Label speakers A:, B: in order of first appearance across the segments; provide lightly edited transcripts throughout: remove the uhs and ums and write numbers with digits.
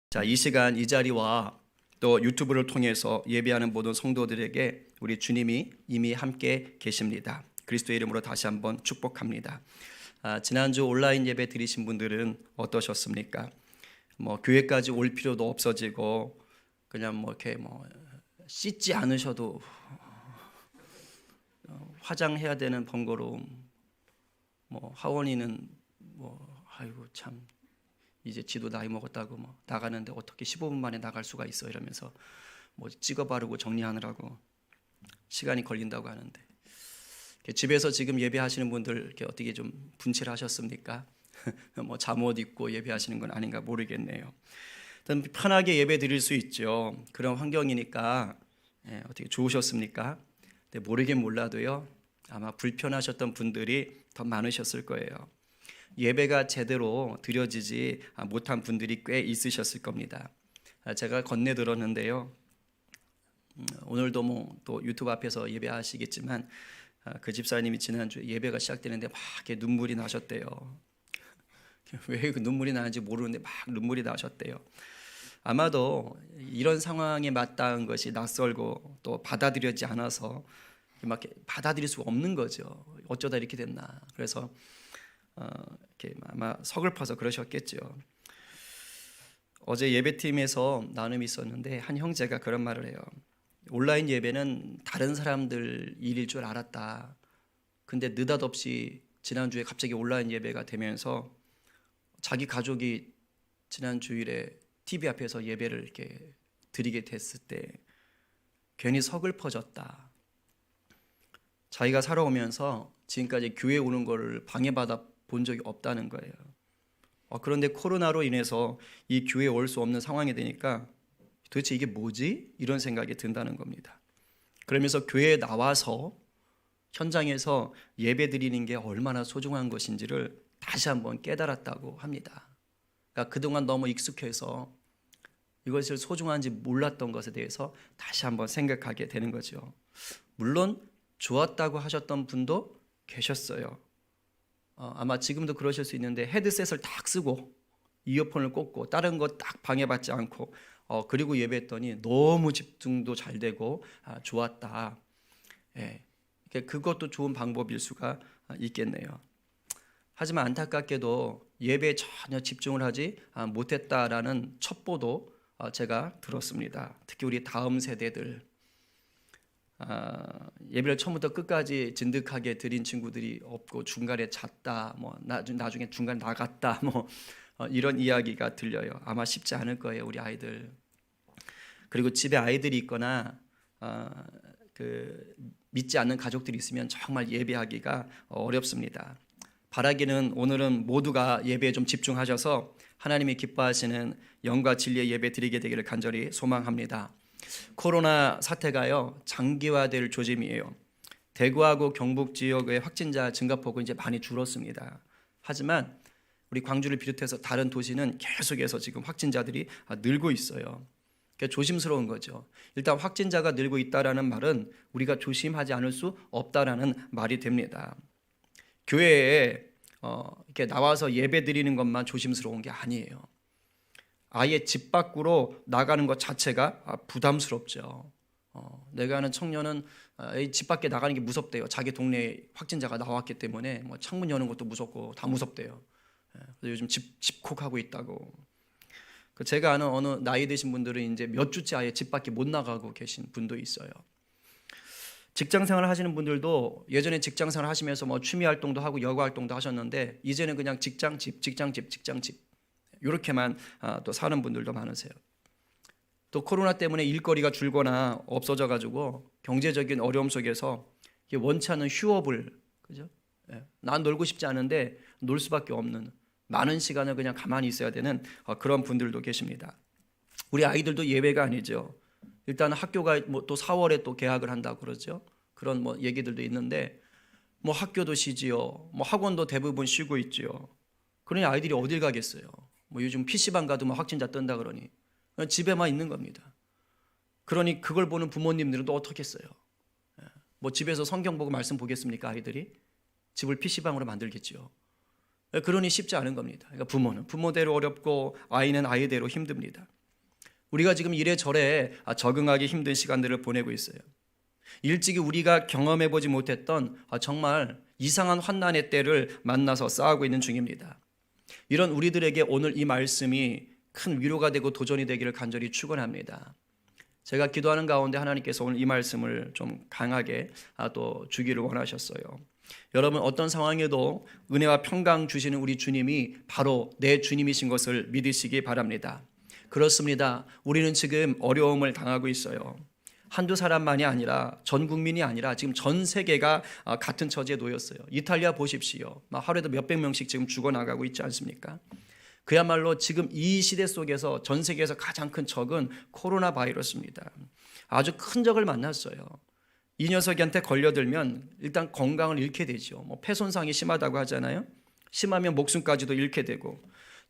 A: 자, 이 시간 이 자리와 또 유튜브를 통해서 예배하는 모든 성도들에게 우리 주님이 이미 함께 계십니다. 그리스도의 이름으로 다시 한번 축복합니다. 지난주 온라인 예배 드리신 분들은 어떠셨습니까? 교회까지 올 필요도 없어지고 그냥 이렇게 씻지 않으셔도 화장해야 되는 번거로움, 하원이는 아이고 참 이제 지도 나이 먹었다고 나가는데 어떻게 15분 만에 나갈 수가 있어 이러면서 찍어 바르고 정리하느라고 시간이 걸린다고 하는데, 집에서 지금 예배하시는 분들 이렇게 어떻게 좀 분칠하셨습니까? 잠옷 입고 예배하시는 건 아닌가 모르겠네요. 편하게 예배 드릴 수 있죠. 그런 환경이니까 어떻게 좋으셨습니까? 근데 모르긴 몰라도요, 아마 불편하셨던 분들이 더 많으셨을 거예요. 예배가 제대로 드려지지 못한 분들이 꽤 있으셨을 겁니다. 제가 건네 들었는데요, 오늘도 또 유튜브 앞에서 예배하시겠지만 그 집사님이 지난주에 예배가 시작되는데 막 이렇게 눈물이 나셨대요. 왜 그 눈물이 나는지 모르는데 막 눈물이 나셨대요. 아마도 이런 상황에 마땅한 것이 낯설고 또 받아들여지지 않아서 막 받아들일 수가 없는 거죠. 어쩌다 이렇게 됐나. 그래서 이렇게 아마 서글퍼서 그러셨겠죠. 어제 예배팀에서 나눔이 있었는데 한 형제가 그런 말을 해요. 온라인 예배는 다른 사람들 일일 줄 알았다. 근데 느닷없이 지난주에 갑자기 온라인 예배가 되면서 자기 가족이 지난 주일에 TV 앞에서 예배를 이렇게 드리게 됐을 때 괜히 서글퍼졌다. 자기가 살아오면서 지금까지 교회 오는 거를 방해받아 본 적이 없다는 거예요. 그런데 코로나로 인해서 이 교회에 올 수 없는 상황이 되니까 도대체 이게 뭐지? 이런 생각이 든다는 겁니다. 그러면서 교회에 나와서 현장에서 예배 드리는 게 얼마나 소중한 것인지를 다시 한번 깨달았다고 합니다. 그러니까 그동안 너무 익숙해서 이것을 소중한지 몰랐던 것에 대해서 다시 한번 생각하게 되는 거죠. 물론 좋았다고 하셨던 분도 계셨어요. 아마 지금도 그러실 수 있는데 헤드셋을 딱 쓰고 이어폰을 꽂고 다른 거 딱 방해받지 않고 그리고 예배했더니 너무 집중도 잘 되고 좋았다. 그것도 좋은 방법일 수가 있겠네요. 하지만 안타깝게도 예배에 전혀 집중을 하지 못했다라는 첩보도 제가 들었습니다. 특히 우리 다음 세대들, 예배를 처음부터 끝까지 진득하게 드린 친구들이 없고 중간에 잤다, 나중에 중간 나갔다, 이런 이야기가 들려요. 아마 쉽지 않을 거예요, 우리 아이들. 그리고 집에 아이들이 있거나 믿지 않는 가족들이 있으면 정말 예배하기가 어렵습니다. 바라기는 오늘은 모두가 예배에 좀 집중하셔서 하나님이 기뻐하시는 영과 진리의 예배 드리게 되기를 간절히 소망합니다. 코로나 사태가요 장기화될 조짐이에요. 대구하고 경북 지역의 확진자 증가폭은 이제 많이 줄었습니다. 하지만 우리 광주를 비롯해서 다른 도시는 계속해서 지금 확진자들이 늘고 있어요. 그러니까 조심스러운 거죠. 일단 확진자가 늘고 있다라는 말은 우리가 조심하지 않을 수 없다라는 말이 됩니다. 교회에 이렇게 나와서 예배 드리는 것만 조심스러운 게 아니에요. 아예 집 밖으로 나가는 것 자체가 부담스럽죠. 내가 아는 청년은 집 밖에 나가는 게 무섭대요. 자기 동네에 확진자가 나왔기 때문에 창문 여는 것도 무섭고 다 무섭대요. 그래서 요즘 집콕하고 있다고. 제가 아는 어느 나이 드신 분들은 이제 몇 주째 아예 집 밖에 못 나가고 계신 분도 있어요. 직장생활 하시는 분들도 예전에 직장생활 하시면서 취미 활동도 하고 여가 활동도 하셨는데 이제는 그냥 직장 집 이렇게만 또 사는 분들도 많으세요. 또 코로나 때문에 일거리가 줄거나 없어져 가지고 경제적인 어려움 속에서 원치 않는 휴업을, 그죠? 난 놀고 싶지 않은데 놀 수밖에 없는, 많은 시간을 그냥 가만히 있어야 되는 그런 분들도 계십니다. 우리 아이들도 예외가 아니죠. 일단 학교가 또 4월에 또 개학을 한다고 그러죠. 그런 얘기들도 있는데 학교도 쉬지요. 학원도 대부분 쉬고 있지요. 그러니 아이들이 어딜 가겠어요. 요즘 PC방 가도 확진자 뜬다 그러니 집에만 있는 겁니다. 그러니 그걸 보는 부모님들은 또 어떻겠어요? 집에서 성경 보고 말씀 보겠습니까? 아이들이 집을 PC방으로 만들겠죠. 그러니 쉽지 않은 겁니다. 그러니까 부모는 부모대로 어렵고 아이는 아이대로 힘듭니다. 우리가 지금 이래저래 적응하기 힘든 시간들을 보내고 있어요. 일찍이 우리가 경험해보지 못했던 정말 이상한 환난의 때를 만나서 싸우고 있는 중입니다. 이런 우리들에게 오늘 이 말씀이 큰 위로가 되고 도전이 되기를 간절히 축원합니다. 제가 기도하는 가운데 하나님께서 오늘 이 말씀을 좀 강하게 또 주기를 원하셨어요. 여러분, 어떤 상황에도 은혜와 평강 주시는 우리 주님이 바로 내 주님이신 것을 믿으시기 바랍니다. 그렇습니다. 우리는 지금 어려움을 당하고 있어요. 한두 사람만이 아니라 전 국민이 아니라 지금 전 세계가 같은 처지에 놓였어요. 이탈리아 보십시오. 하루에도 몇백 명씩 지금 죽어나가고 있지 않습니까? 그야말로 지금 이 시대 속에서 전 세계에서 가장 큰 적은 코로나 바이러스입니다. 아주 큰 적을 만났어요. 이 녀석한테 걸려들면 일단 건강을 잃게 되죠. 폐 손상이 심하다고 하잖아요. 심하면 목숨까지도 잃게 되고,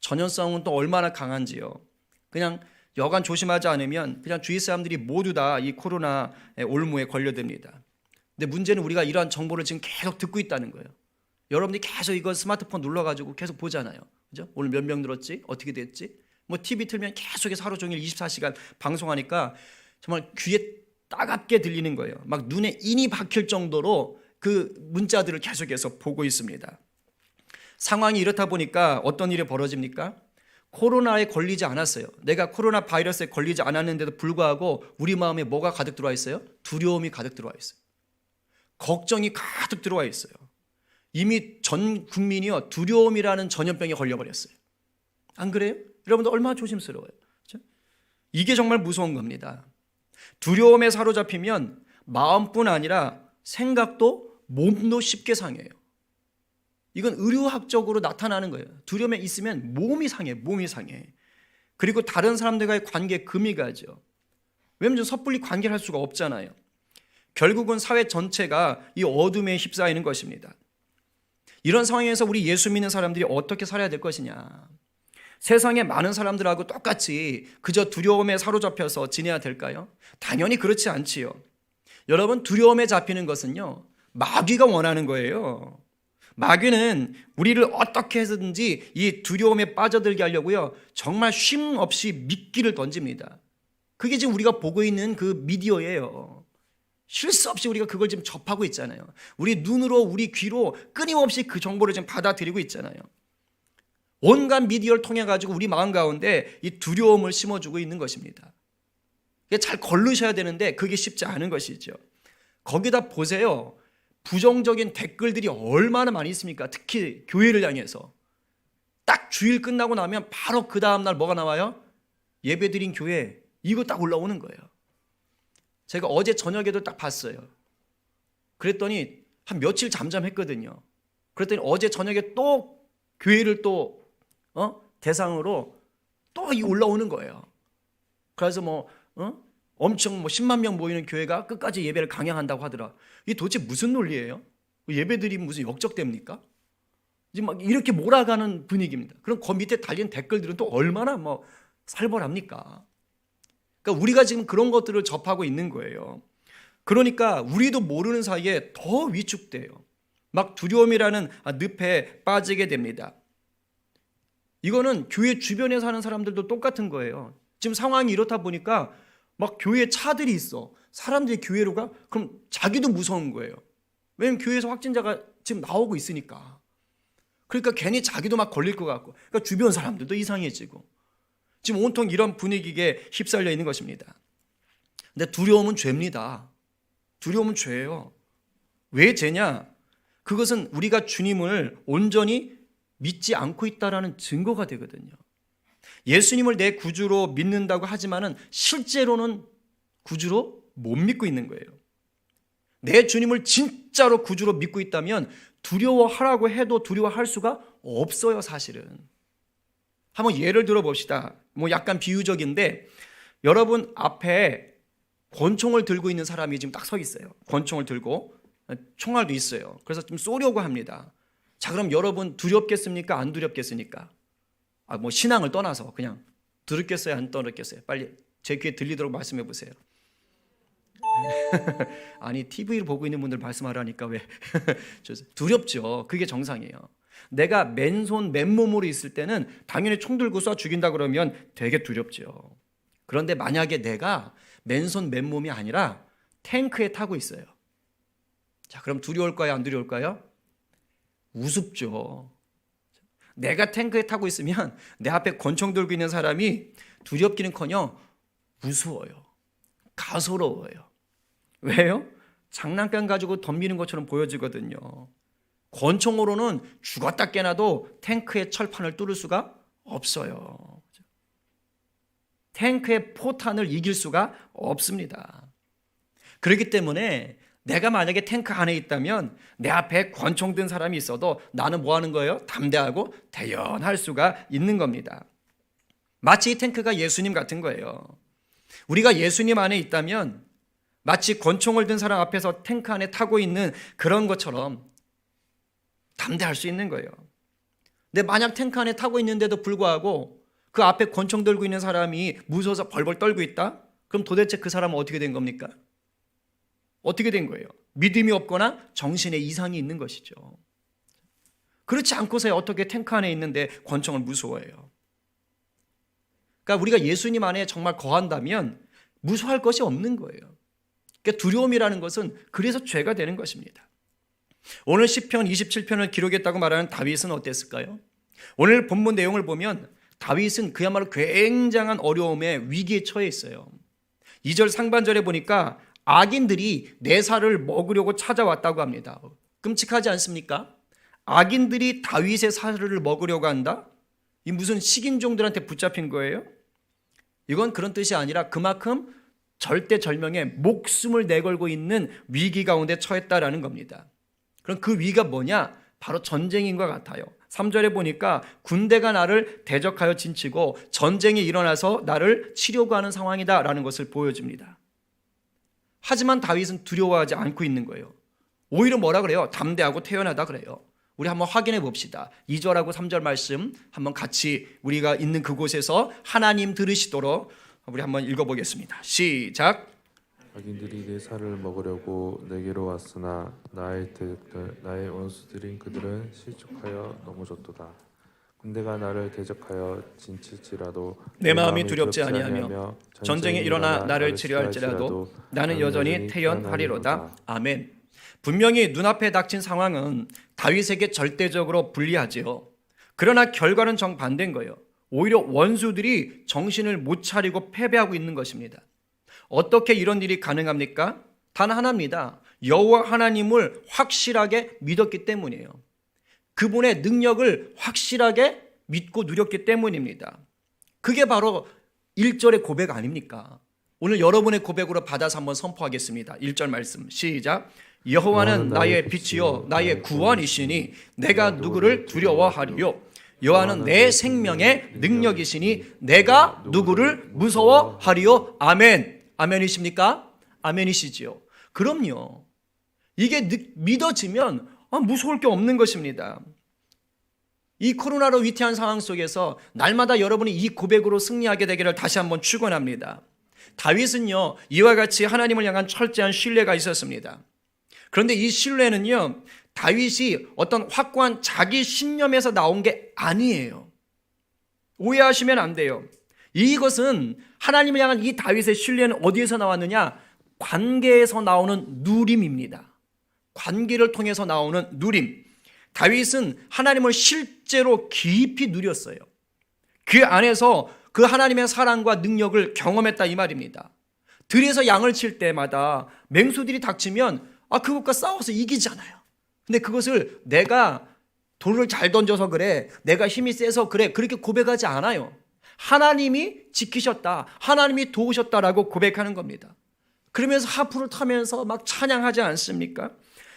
A: 전염성은 또 얼마나 강한지요. 그냥 여간 조심하지 않으면 그냥 주위 사람들이 모두 다 이 코로나의 올무에 걸려듭니다. 근데 문제는 우리가 이러한 정보를 지금 계속 듣고 있다는 거예요. 여러분들이 계속 이거 스마트폰 눌러가지고 계속 보잖아요. 그죠? 오늘 몇 명 들었지? 어떻게 됐지? TV 틀면 계속해서 하루 종일 24시간 방송하니까 정말 귀에 따갑게 들리는 거예요. 막 눈에 인이 박힐 정도로 그 문자들을 계속해서 보고 있습니다. 상황이 이렇다 보니까 어떤 일이 벌어집니까? 코로나에 걸리지 않았어요. 내가 코로나 바이러스에 걸리지 않았는데도 불구하고 우리 마음에 뭐가 가득 들어와 있어요? 두려움이 가득 들어와 있어요. 걱정이 가득 들어와 있어요. 이미 전 국민이요, 두려움이라는 전염병에 걸려버렸어요. 안 그래요? 여러분들 얼마나 조심스러워요. 그렇죠? 이게 정말 무서운 겁니다. 두려움에 사로잡히면 마음뿐 아니라 생각도 몸도 쉽게 상해요. 이건 의료학적으로 나타나는 거예요. 두려움에 있으면 몸이 상해. 그리고 다른 사람들과의 관계에 금이 가죠. 왜냐하면 섣불리 관계를 할 수가 없잖아요. 결국은 사회 전체가 이 어둠에 휩싸이는 것입니다. 이런 상황에서 우리 예수 믿는 사람들이 어떻게 살아야 될 것이냐. 세상의 많은 사람들하고 똑같이 그저 두려움에 사로잡혀서 지내야 될까요? 당연히 그렇지 않지요. 여러분, 두려움에 잡히는 것은요, 마귀가 원하는 거예요. 마귀는 우리를 어떻게 해서든지 이 두려움에 빠져들게 하려고요, 정말 쉼 없이 미끼를 던집니다. 그게 지금 우리가 보고 있는 그 미디어예요. 쉴 수 없이 우리가 그걸 지금 접하고 있잖아요. 우리 눈으로, 우리 귀로 끊임없이 그 정보를 지금 받아들이고 있잖아요. 온갖 미디어를 통해 가지고 우리 마음 가운데 이 두려움을 심어주고 있는 것입니다. 잘 걸르셔야 되는데 그게 쉽지 않은 것이죠. 거기다 보세요. 부정적인 댓글들이 얼마나 많이 있습니까? 특히 교회를 향해서. 딱 주일 끝나고 나면 바로 그 다음날 뭐가 나와요? 예배드린 교회, 이거 딱 올라오는 거예요. 제가 어제 저녁에도 딱 봤어요. 그랬더니 한 며칠 잠잠했거든요. 그랬더니 어제 저녁에 또 교회를 또 대상으로 또 이 올라오는 거예요. 그래서 엄청 10만 명 모이는 교회가 끝까지 예배를 강행한다고 하더라. 이게 도대체 무슨 논리예요? 예배들이 무슨 역적됩니까? 지금 막 이렇게 몰아가는 분위기입니다. 그럼 그 밑에 달린 댓글들은 또 얼마나 살벌합니까? 그러니까 우리가 지금 그런 것들을 접하고 있는 거예요. 그러니까 우리도 모르는 사이에 더 위축돼요. 막 두려움이라는 늪에 빠지게 됩니다. 이거는 교회 주변에 사는 사람들도 똑같은 거예요. 지금 상황이 이렇다 보니까 막 교회에 차들이 있어. 사람들이 교회로 가? 그럼 자기도 무서운 거예요. 왜냐면 교회에서 확진자가 지금 나오고 있으니까. 그러니까 괜히 자기도 막 걸릴 것 같고, 그러니까 주변 사람들도 이상해지고, 지금 온통 이런 분위기에 휩쓸려 있는 것입니다. 근데 두려움은 죄입니다. 두려움은 죄예요. 왜 죄냐? 그것은 우리가 주님을 온전히 믿지 않고 있다라는 증거가 되거든요. 예수님을 내 구주로 믿는다고 하지만은 실제로는 구주로 못 믿고 있는 거예요. 내 주님을 진짜로 구주로 믿고 있다면 두려워하라고 해도 두려워할 수가 없어요, 사실은. 한번 예를 들어 봅시다. 약간 비유적인데, 여러분 앞에 권총을 들고 있는 사람이 지금 딱 서 있어요. 권총을 들고 총알도 있어요. 그래서 좀 쏘려고 합니다. 자, 그럼 여러분 두렵겠습니까? 안 두렵겠습니까? 신앙을 떠나서 그냥 두렵겠어요? 안 두렵겠어요? 빨리 제 귀에 들리도록 말씀해 보세요. 아니, TV를 보고 있는 분들 말씀하라니까 왜? 두렵죠. 그게 정상이에요. 내가 맨손 맨몸으로 있을 때는 당연히 총 들고 쏴 죽인다 그러면 되게 두렵죠. 그런데 만약에 내가 맨손 맨몸이 아니라 탱크에 타고 있어요. 자, 그럼 두려울까요? 안 두려울까요? 우습죠. 내가 탱크에 타고 있으면 내 앞에 권총 들고 있는 사람이 두렵기는커녕 무서워요. 가소로워요. 왜요? 장난감 가지고 덤비는 것처럼 보여지거든요. 권총으로는 죽었다 깨나도 탱크의 철판을 뚫을 수가 없어요. 탱크의 포탄을 이길 수가 없습니다. 그렇기 때문에 내가 만약에 탱크 안에 있다면 내 앞에 권총 든 사람이 있어도 나는 뭐 하는 거예요? 담대하고 대연할 수가 있는 겁니다. 마치 이 탱크가 예수님 같은 거예요. 우리가 예수님 안에 있다면 마치 권총을 든 사람 앞에서 탱크 안에 타고 있는 그런 것처럼 담대할 수 있는 거예요. 근데 만약 탱크 안에 타고 있는데도 불구하고 그 앞에 권총 들고 있는 사람이 무서워서 벌벌 떨고 있다? 그럼 도대체 그 사람은 어떻게 된 겁니까? 어떻게 된 거예요? 믿음이 없거나 정신에 이상이 있는 것이죠. 그렇지 않고서야 어떻게 탱크 안에 있는데 권총을 무서워해요? 그러니까 우리가 예수님 안에 정말 거한다면 무서워할 것이 없는 거예요. 그러니까 두려움이라는 것은 그래서 죄가 되는 것입니다. 오늘 시편 27편을 기록했다고 말하는 다윗은 어땠을까요? 오늘 본문 내용을 보면 다윗은 그야말로 굉장한 어려움에 위기에 처해 있어요. 2절 상반절에 보니까 악인들이 내 살을 먹으려고 찾아왔다고 합니다. 끔찍하지 않습니까? 악인들이 다윗의 살을 먹으려고 한다? 이 무슨 식인종들한테 붙잡힌 거예요? 이건 그런 뜻이 아니라 그만큼 절대절명에 목숨을 내걸고 있는 위기 가운데 처했다라는 겁니다. 그럼 그 위기가 뭐냐? 바로 전쟁인 것 같아요. 3절에 보니까 군대가 나를 대적하여 진치고 전쟁이 일어나서 나를 치려고 하는 상황이다라는 것을 보여줍니다. 하지만 다윗은 두려워하지 않고 있는 거예요. 오히려 뭐라 그래요? 담대하고 태연하다 그래요. 우리 한번 확인해 봅시다. 2절하고 3절 말씀 한번 같이 우리가 있는 그곳에서 하나님 들으시도록 우리 한번 읽어보겠습니다. 시작.
B: 악인들이 내 살을 먹으려고 내게로 왔으나 나의 대적들 나의 원수들인 그들은 실족하여 넘어졌도다. 군대가 나를 대적하여 진칠지라도
A: 내 마음이 두렵지 아니하며 전쟁이 일어나 나를 치려할지라도 나는 여전히 태연하리로다. 아멘. 분명히 눈앞에 닥친 상황은 다윗에게 절대적으로 불리하지요. 그러나 결과는 정반대인 거예요. 오히려 원수들이 정신을 못 차리고 패배하고 있는 것입니다. 어떻게 이런 일이 가능합니까? 단 하나입니다. 여호와 하나님을 확실하게 믿었기 때문이에요. 그분의 능력을 확실하게 믿고 누렸기 때문입니다. 그게 바로 1절의 고백 아닙니까? 오늘 여러분의 고백으로 받아서 한번 선포하겠습니다. 1절 말씀 시작. 여호와는 나의 빛이요 나의 구원이시니 내가 누구를 두려워하리요. 여호와는 내 생명의 능력이시니 내가 누구를 무서워하리요. 아멘. 아멘이십니까? 아멘이시지요. 그럼요. 이게 믿어지면 무서울 게 없는 것입니다. 이 코로나로 위태한 상황 속에서 날마다 여러분이 이 고백으로 승리하게 되기를 다시 한번 축원합니다. 다윗은요 이와 같이 하나님을 향한 철저한 신뢰가 있었습니다. 그런데 이 신뢰는요 다윗이 어떤 확고한 자기 신념에서 나온 게 아니에요. 오해하시면 안 돼요. 이것은 하나님을 향한 이 다윗의 신뢰는 어디에서 나왔느냐? 관계에서 나오는 누림입니다. 관계를 통해서 나오는 누림. 다윗은 하나님을 실제로 깊이 누렸어요. 그 안에서 그 하나님의 사랑과 능력을 경험했다 이 말입니다. 들에서 양을 칠 때마다 맹수들이 닥치면 그것과 싸워서 이기잖아요. 근데 그것을 내가 돌을 잘 던져서 그래, 내가 힘이 세서 그래, 그렇게 고백하지 않아요. 하나님이 지키셨다, 하나님이 도우셨다라고 고백하는 겁니다. 그러면서 하프를 타면서 막 찬양하지 않습니까?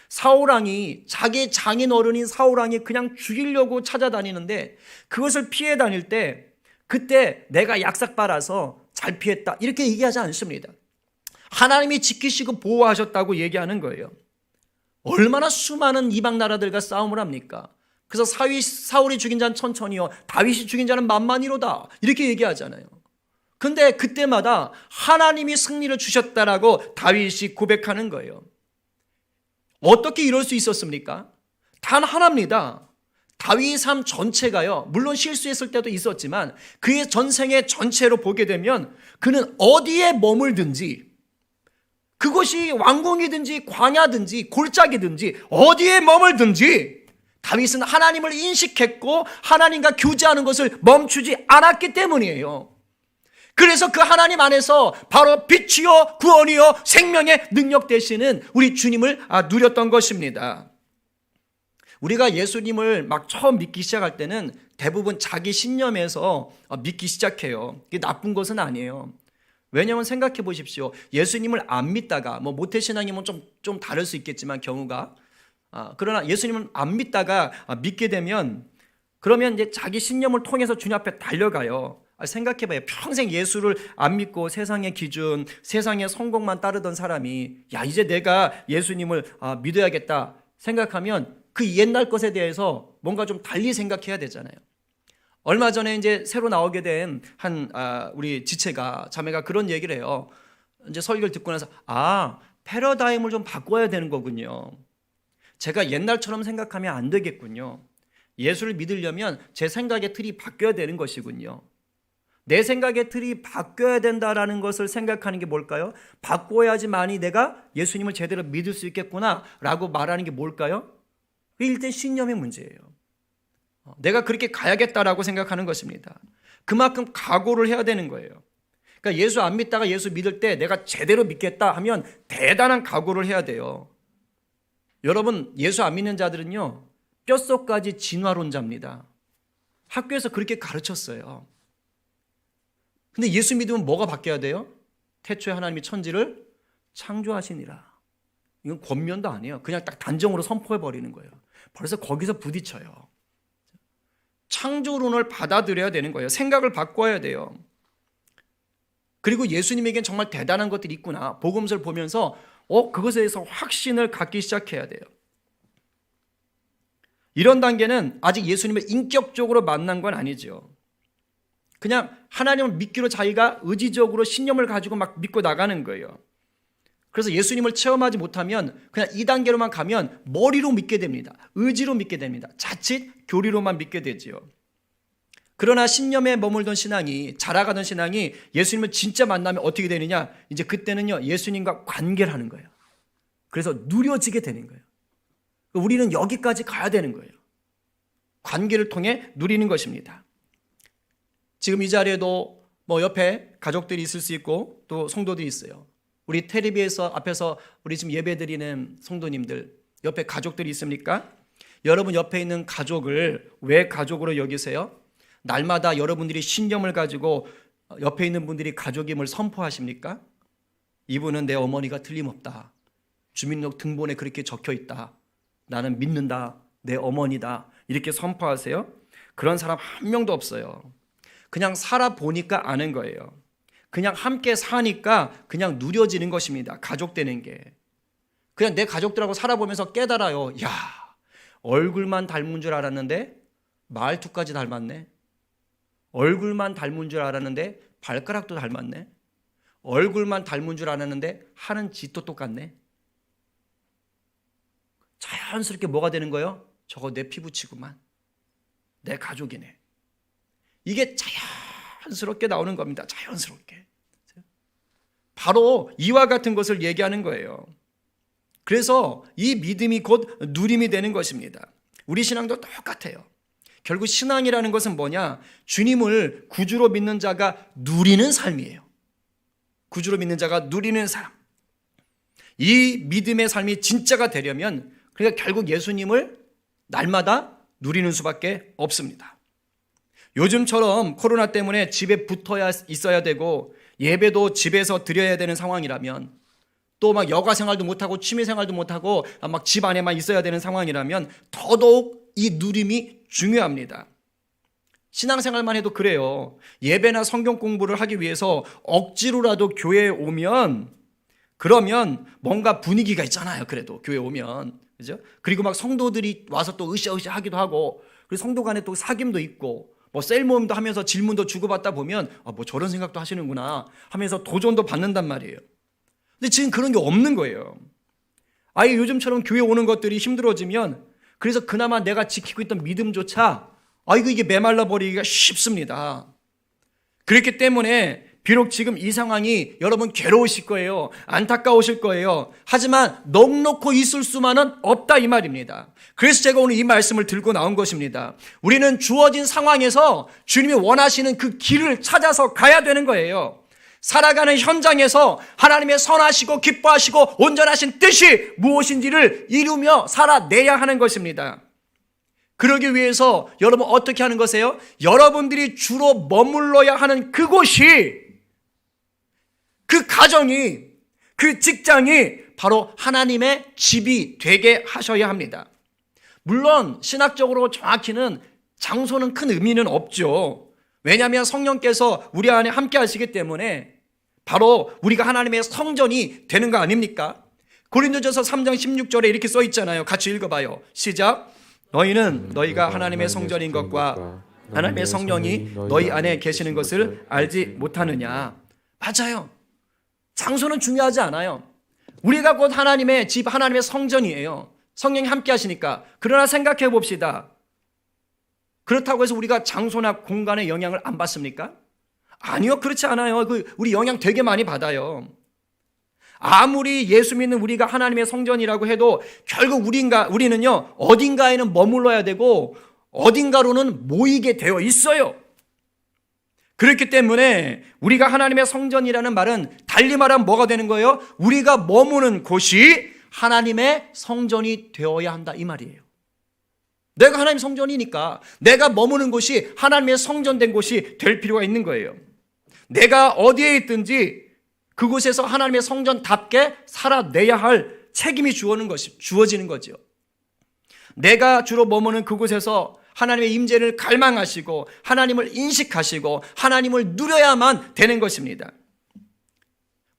A: 사울왕이 자기 장인 어른인 사울왕이 그냥 죽이려고 찾아다니는데 그것을 피해 다닐 때 그때 내가 약삭 빨아서 잘 피했다 이렇게 얘기하지 않습니다. 하나님이 지키시고 보호하셨다고 얘기하는 거예요. 얼마나 수많은 이방 나라들과 싸움을 합니까? 그래서 사울이 죽인 자는 천천히요 다윗이 죽인 자는 만만히로다 이렇게 얘기하잖아요. 근데 그때마다 하나님이 승리를 주셨다라고 다윗이 고백하는 거예요. 어떻게 이럴 수 있었습니까? 단 하나입니다. 다윗 삶 전체가요, 물론 실수했을 때도 있었지만 그의 전생의 전체로 보게 되면 그는 어디에 머물든지, 그것이 왕궁이든지 광야든지 골짜기든지 어디에 머물든지 다윗은 하나님을 인식했고 하나님과 교제하는 것을 멈추지 않았기 때문이에요. 그래서 그 하나님 안에서 바로 빛이요 구원이요 생명의 능력 되시는 우리 주님을 누렸던 것입니다. 우리가 예수님을 막 처음 믿기 시작할 때는 대부분 자기 신념에서 믿기 시작해요. 이게 나쁜 것은 아니에요. 왜냐하면 생각해 보십시오. 예수님을 안 믿다가, 뭐 모태신앙이면 좀 다를 수 있겠지만 경우가, 그러나 예수님을 안 믿다가 믿게 되면 그러면 이제 자기 신념을 통해서 주님 앞에 달려가요. 생각해봐요. 평생 예수를 안 믿고 세상의 기준, 세상의 성공만 따르던 사람이 야 이제 내가 예수님을 믿어야겠다 생각하면 그 옛날 것에 대해서 뭔가 좀 달리 생각해야 되잖아요. 얼마 전에 이제 새로 나오게 된 우리 지체가, 자매가 그런 얘기를 해요. 이제 설교를 듣고 나서 패러다임을 좀 바꿔야 되는 거군요. 제가 옛날처럼 생각하면 안 되겠군요. 예수를 믿으려면 제 생각의 틀이 바뀌어야 되는 것이군요. 내 생각의 틀이 바뀌어야 된다라는 것을 생각하는 게 뭘까요? 바꿔야지만이 내가 예수님을 제대로 믿을 수 있겠구나 라고 말하는 게 뭘까요? 일단 신념의 문제예요. 내가 그렇게 가야겠다라고 생각하는 것입니다. 그만큼 각오를 해야 되는 거예요. 그러니까 예수 안 믿다가 예수 믿을 때 내가 제대로 믿겠다 하면 대단한 각오를 해야 돼요. 여러분, 예수 안 믿는 자들은요 뼛속까지 진화론자입니다. 학교에서 그렇게 가르쳤어요. 근데 예수 믿으면 뭐가 바뀌어야 돼요? 태초에 하나님이 천지를 창조하시니라. 이건 권면도 아니에요. 그냥 딱 단정으로 선포해버리는 거예요. 벌써 거기서 부딪혀요. 창조론을 받아들여야 되는 거예요. 생각을 바꿔야 돼요. 그리고 예수님에겐 정말 대단한 것들이 있구나. 복음서를 보면서 그것에 대해서 확신을 갖기 시작해야 돼요. 이런 단계는 아직 예수님을 인격적으로 만난 건 아니죠. 그냥 하나님을 믿기로 자기가 의지적으로 신념을 가지고 막 믿고 나가는 거예요. 그래서 예수님을 체험하지 못하면 그냥 이 단계로만 가면 머리로 믿게 됩니다. 의지로 믿게 됩니다. 자칫 교리로만 믿게 되지요. 그러나 신념에 머물던 신앙이, 자라가던 신앙이 예수님을 진짜 만나면 어떻게 되느냐? 이제 그때는요 예수님과 관계를 하는 거예요. 그래서 누려지게 되는 거예요. 우리는 여기까지 가야 되는 거예요. 관계를 통해 누리는 것입니다. 지금 이 자리에도 뭐 옆에 가족들이 있을 수 있고 또 성도들이 있어요. 우리 텔레비에서 앞에서 우리 지금 예배드리는 성도님들 옆에 가족들이 있습니까? 여러분 옆에 있는 가족을 왜 가족으로 여기세요? 날마다 여러분들이 신념을 가지고 옆에 있는 분들이 가족임을 선포하십니까? 이분은 내 어머니가 틀림없다. 주민등록 등본에 그렇게 적혀 있다. 나는 믿는다. 내 어머니다. 이렇게 선포하세요? 그런 사람 한 명도 없어요. 그냥 살아보니까 아는 거예요. 그냥 함께 사니까 그냥 누려지는 것입니다. 가족 되는 게. 그냥 내 가족들하고 살아보면서 깨달아요. 야, 얼굴만 닮은 줄 알았는데 말투까지 닮았네. 얼굴만 닮은 줄 알았는데 발가락도 닮았네. 얼굴만 닮은 줄 알았는데 하는 짓도 똑같네. 자연스럽게 뭐가 되는 거예요? 저거 내 피부치구만. 내 가족이네. 이게 자연스럽게 나오는 겁니다. 자연스럽게. 바로 이와 같은 것을 얘기하는 거예요. 그래서 이 믿음이 곧 누림이 되는 것입니다. 우리 신앙도 똑같아요. 결국 신앙이라는 것은 뭐냐? 주님을 구주로 믿는 자가 누리는 삶이에요. 구주로 믿는 자가 누리는 삶. 이 믿음의 삶이 진짜가 되려면 그러니까 결국 예수님을 날마다 누리는 수밖에 없습니다. 요즘처럼 코로나 때문에 집에 붙어야 있어야 되고 예배도 집에서 드려야 되는 상황이라면 또 막 여가 생활도 못하고 취미 생활도 못하고 막 집 안에만 있어야 되는 상황이라면 더더욱 이 누림이 중요합니다. 신앙생활만 해도 그래요. 예배나 성경 공부를 하기 위해서 억지로라도 교회에 오면 그러면 뭔가 분위기가 있잖아요. 그래도 교회에 오면. 그죠? 그리고 막 성도들이 와서 또 으쌰으쌰 하기도 하고 그리고 성도 간에 또 사귐도 있고 뭐 셀 모임도 하면서 질문도 주고받다 보면 뭐 저런 생각도 하시는구나 하면서 도전도 받는단 말이에요. 근데 지금 그런 게 없는 거예요. 아예 요즘처럼 교회 오는 것들이 힘들어지면 그래서 그나마 내가 지키고 있던 믿음조차 이게 메말라 버리기가 쉽습니다. 그렇기 때문에 비록 지금 이 상황이 여러분 괴로우실 거예요. 안타까우실 거예요. 하지만 넉넉히 있을 수만은 없다 이 말입니다. 그래서 제가 오늘 이 말씀을 들고 나온 것입니다. 우리는 주어진 상황에서 주님이 원하시는 그 길을 찾아서 가야 되는 거예요. 살아가는 현장에서 하나님의 선하시고 기뻐하시고 온전하신 뜻이 무엇인지를 이루며 살아내야 하는 것입니다. 그러기 위해서 여러분 어떻게 하는 것이에요? 여러분들이 주로 머물러야 하는 그곳이, 그 가정이, 그 직장이 바로 하나님의 집이 되게 하셔야 합니다. 물론 신학적으로 정확히는 장소는 큰 의미는 없죠. 왜냐하면 성령께서 우리 안에 함께 하시기 때문에 바로 우리가 하나님의 성전이 되는 거 아닙니까? 고린도전서 3장 16절에 이렇게 써 있잖아요. 같이 읽어봐요. 시작. 너희는 너희가 하나님의 성전인 것과 하나님의 성령이 너희 안에 계시는 것을 알지 못하느냐. 맞아요. 장소는 중요하지 않아요. 우리가 곧 하나님의 집, 하나님의 성전이에요. 성령이 함께 하시니까. 그러나 생각해 봅시다. 그렇다고 해서 우리가 장소나 공간의 영향을 안 받습니까? 아니요, 그렇지 않아요. 우리 영향 되게 많이 받아요. 아무리 예수 믿는 우리가 하나님의 성전이라고 해도 결국 우리는요, 어딘가에는 머물러야 되고 어딘가로는 모이게 되어 있어요. 그렇기 때문에 우리가 하나님의 성전이라는 말은 달리 말하면 뭐가 되는 거예요? 우리가 머무는 곳이 하나님의 성전이 되어야 한다 이 말이에요. 내가 하나님의 성전이니까 내가 머무는 곳이 하나님의 성전된 곳이 될 필요가 있는 거예요. 내가 어디에 있든지 그곳에서 하나님의 성전답게 살아내야 할 책임이 주어지는 거죠. 내가 주로 머무는 그곳에서 하나님의 임재를 갈망하시고 하나님을 인식하시고 하나님을 누려야만 되는 것입니다.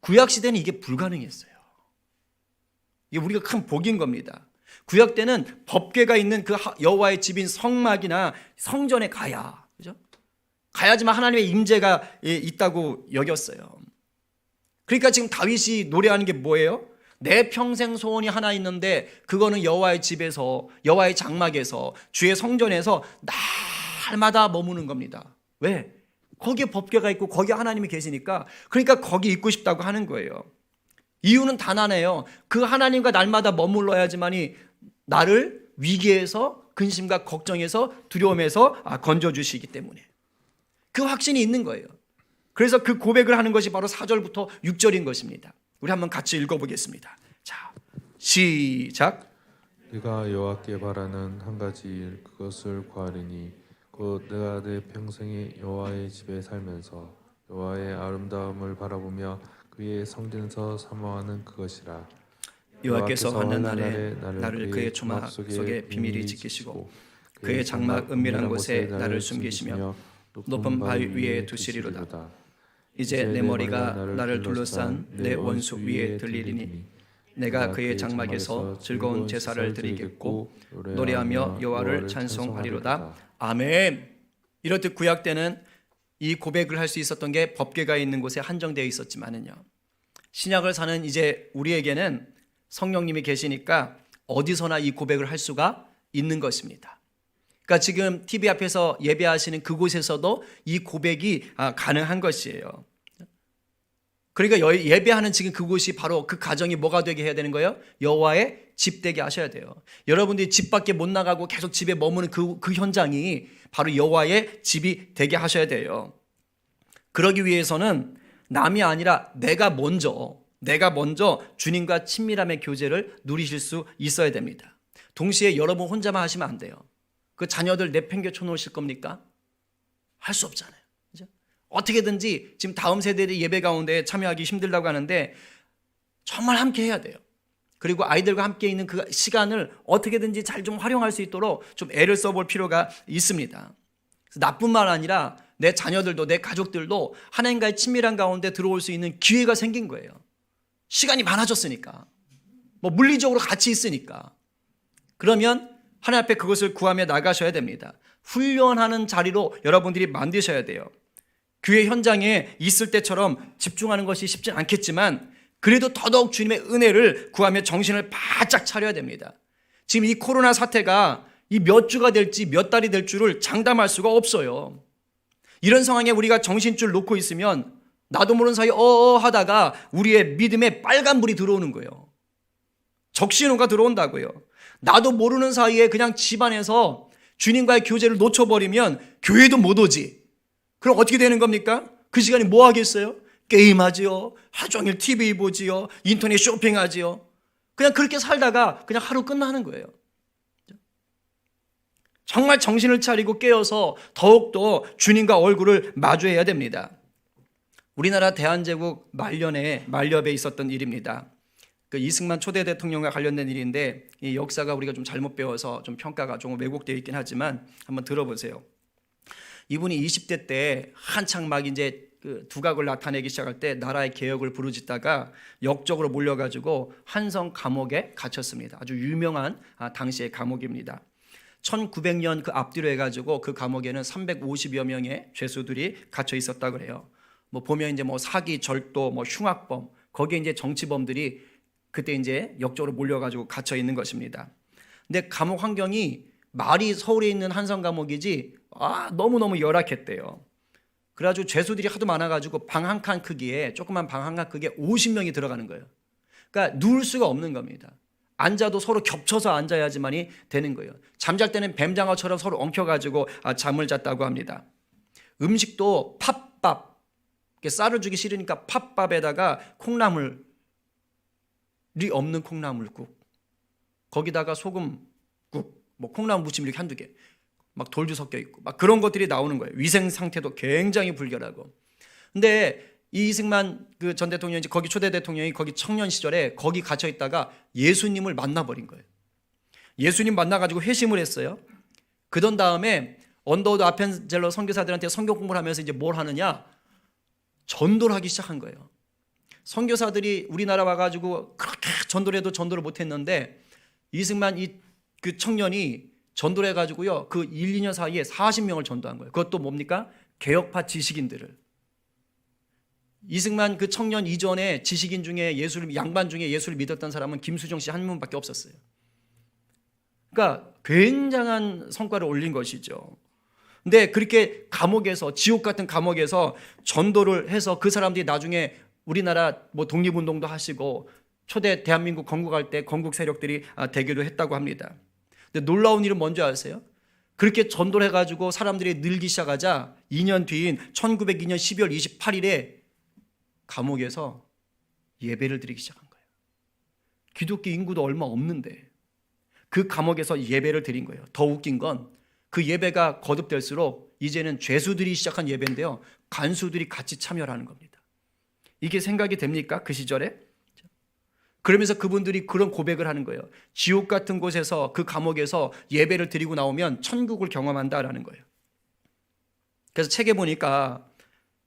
A: 구약시대는 이게 불가능했어요. 이게 우리가 큰 복인 겁니다. 구약 때는 법궤가 있는 그 여호와의 집인 성막이나 성전에 가야, 그죠? 가야지만 하나님의 임재가 있다고 여겼어요. 그러니까 지금 다윗이 노래하는 게 뭐예요? 내 평생 소원이 하나 있는데 그거는 여호와의 집에서, 여호와의 장막에서, 주의 성전에서 날마다 머무는 겁니다. 왜? 거기에 법궤가 있고 거기에 하나님이 계시니까, 그러니까 거기 있고 싶다고 하는 거예요. 이유는 단 하나예요. 그 하나님과 날마다 머물러야지만이 나를 위기에서, 근심과 걱정에서, 두려움에서 건져주시기 때문에 그 확신이 있는 거예요. 그래서 그 고백을 하는 것이 바로 4절부터 6절인 것입니다. 우리 한번 같이 읽어보겠습니다. 자, 시작.
B: 네가 여호와께 바라는 한 가지 일, 그것을 구하리니 곧 내가 내 평생에 여호와의 집에 살면서 여호와의 아름다움을 바라보며 그의 성전에서 사모하는 그것이라.
A: 여호와께서 하는 날에 나를 그의 조막 속에 비밀히 지키시고 그의 장막 은밀한 곳에 나를 숨기시며 높은 바위 위에 두시리로다. 이제 내 머리가 나를 둘러싼 내 원수 위에 들리리니 내가 그의 장막에서 즐거운 제사를 드리겠고 노래하며 여호와를 찬송하리로다. 아멘. 이렇듯 구약 때는 이 고백을 할 수 있었던 게 법궤가 있는 곳에 한정되어 있었지만은요, 신약을 사는 이제 우리에게는 성령님이 계시니까 어디서나 이 고백을 할 수가 있는 것입니다. 그러니까 지금 TV 앞에서 예배하시는 그곳에서도 이 고백이 가능한 것이에요. 그러니까 예배하는 지금 그곳이 바로 그 가정이 뭐가 되게 해야 되는 거예요? 여호와의 집 되게 하셔야 돼요. 여러분들이 집 밖에 못 나가고 계속 집에 머무는 그 현장이 바로 여호와의 집이 되게 하셔야 돼요. 그러기 위해서는 남이 아니라 내가 먼저 주님과 친밀함의 교제를 누리실 수 있어야 됩니다. 동시에 여러분 혼자만 하시면 안 돼요. 그 자녀들 내팽개쳐 놓으실 겁니까? 할 수 없잖아요. 그죠? 어떻게든지 지금 다음 세대의 예배 가운데 참여하기 힘들다고 하는데 정말 함께 해야 돼요. 그리고 아이들과 함께 있는 그 시간을 어떻게든지 잘 좀 활용할 수 있도록 좀 애를 써볼 필요가 있습니다. 그래서 나뿐만 아니라 내 자녀들도, 내 가족들도 하나님과의 친밀한 가운데 들어올 수 있는 기회가 생긴 거예요. 시간이 많아졌으니까, 뭐 물리적으로 같이 있으니까. 그러면 하나님 앞에 그것을 구하며 나가셔야 됩니다. 훈련하는 자리로 여러분들이 만드셔야 돼요. 교회 현장에 있을 때처럼 집중하는 것이 쉽진 않겠지만 그래도 더더욱 주님의 은혜를 구하며 정신을 바짝 차려야 됩니다. 지금 이 코로나 사태가 이 몇 주가 될지 몇 달이 될 줄을 장담할 수가 없어요. 이런 상황에 우리가 정신줄 놓고 있으면 나도 모르는 사이 하다가 우리의 믿음에 빨간불이 들어오는 거예요. 적신호가 들어온다고요. 나도 모르는 사이에 그냥 집안에서 주님과의 교제를 놓쳐버리면 교회도 못 오지. 그럼 어떻게 되는 겁니까? 그 시간에 뭐 하겠어요? 게임하지요. 하루 종일 TV 보지요. 인터넷 쇼핑하지요. 그냥 그렇게 살다가 그냥 하루 끝나는 거예요. 정말 정신을 차리고 깨어서 더욱더 주님과 얼굴을 마주해야 됩니다. 우리나라 대한제국 말년에 있었던 일입니다. 그 이승만 초대 대통령과 관련된 일인데 이 역사가 우리가 좀 잘못 배워서 좀 평가가 좀 왜곡되어 있긴 하지만 한번 들어보세요. 이분이 20대 때 한창 막 이제 그 두각을 나타내기 시작할 때 나라의 개혁을 부르짖다가 역적으로 몰려가지고 한성 감옥에 갇혔습니다. 아주 유명한 당시의 감옥입니다. 1900년 그 앞뒤로 해가지고 그 감옥에는 350여 명의 죄수들이 갇혀 있었다 그래요. 뭐 보면 이제 뭐 사기, 절도, 뭐 흉악범, 거기에 이제 정치범들이 그때 이제 역적으로 몰려가지고 갇혀 있는 것입니다. 근데 감옥 환경이 말이 서울에 있는 한성 감옥이지 너무너무 열악했대요. 그래가지고 죄수들이 하도 많아가지고 방 한 칸 크기에 조그만 방 한 칸 크기에 50명이 들어가는 거예요. 그러니까 누울 수가 없는 겁니다. 앉아도 서로 겹쳐서 앉아야지만이 되는 거예요. 잠잘 때는 뱀장어처럼 서로 엉켜가지고 잠을 잤다고 합니다. 음식도 팥밥, 쌀을 주기 싫으니까 팥밥에다가 콩나물이 없는 콩나물국, 거기다가 소금국, 뭐 콩나물 무침 이렇게 한두 개, 막 돌도 섞여 있고 막 그런 것들이 나오는 거예요. 위생 상태도 굉장히 불결하고. 근데 이승만 그 전 대통령이 거기 초대 대통령이 거기 청년 시절에 거기 갇혀 있다가 예수님을 만나버린 거예요. 예수님 만나가지고 회심을 했어요. 그런 다음에 언더우드 아펜젤러 선교사들한테 성경 공부를 하면서 이제 뭘 하느냐? 전도를 하기 시작한 거예요. 선교사들이 우리나라 와가지고 그렇게 전도를 해도 전도를 못했는데 이승만 그 청년이 전도를 해가지고요. 그 1, 2년 사이에 40명을 전도한 거예요. 그것도 뭡니까? 개혁파 지식인들을. 이승만 그 청년 이전에 지식인 중에 양반 중에 예수를 믿었던 사람은 김수정 씨 한 분밖에 없었어요. 그러니까 굉장한 성과를 올린 것이죠. 근데 그렇게 감옥에서 지옥 같은 감옥에서 전도를 해서 그 사람들이 나중에 우리나라 뭐 독립운동도 하시고 초대 대한민국 건국할 때 건국 세력들이 되기도 했다고 합니다. 근데 놀라운 일은 뭔지 아세요? 그렇게 전도를 해가지고 사람들이 늘기 시작하자 2년 뒤인 1902년 12월 28일에 감옥에서 예배를 드리기 시작한 거예요. 기독교 인구도 얼마 없는데 그 감옥에서 예배를 드린 거예요. 더 웃긴 건 그 예배가 거듭될수록 이제는 죄수들이 시작한 예배인데요. 간수들이 같이 참여를 하는 겁니다. 이게 생각이 됩니까? 그 시절에? 그러면서 그분들이 그런 고백을 하는 거예요. 지옥 같은 곳에서 그 감옥에서 예배를 드리고 나오면 천국을 경험한다라는 거예요. 그래서 책에 보니까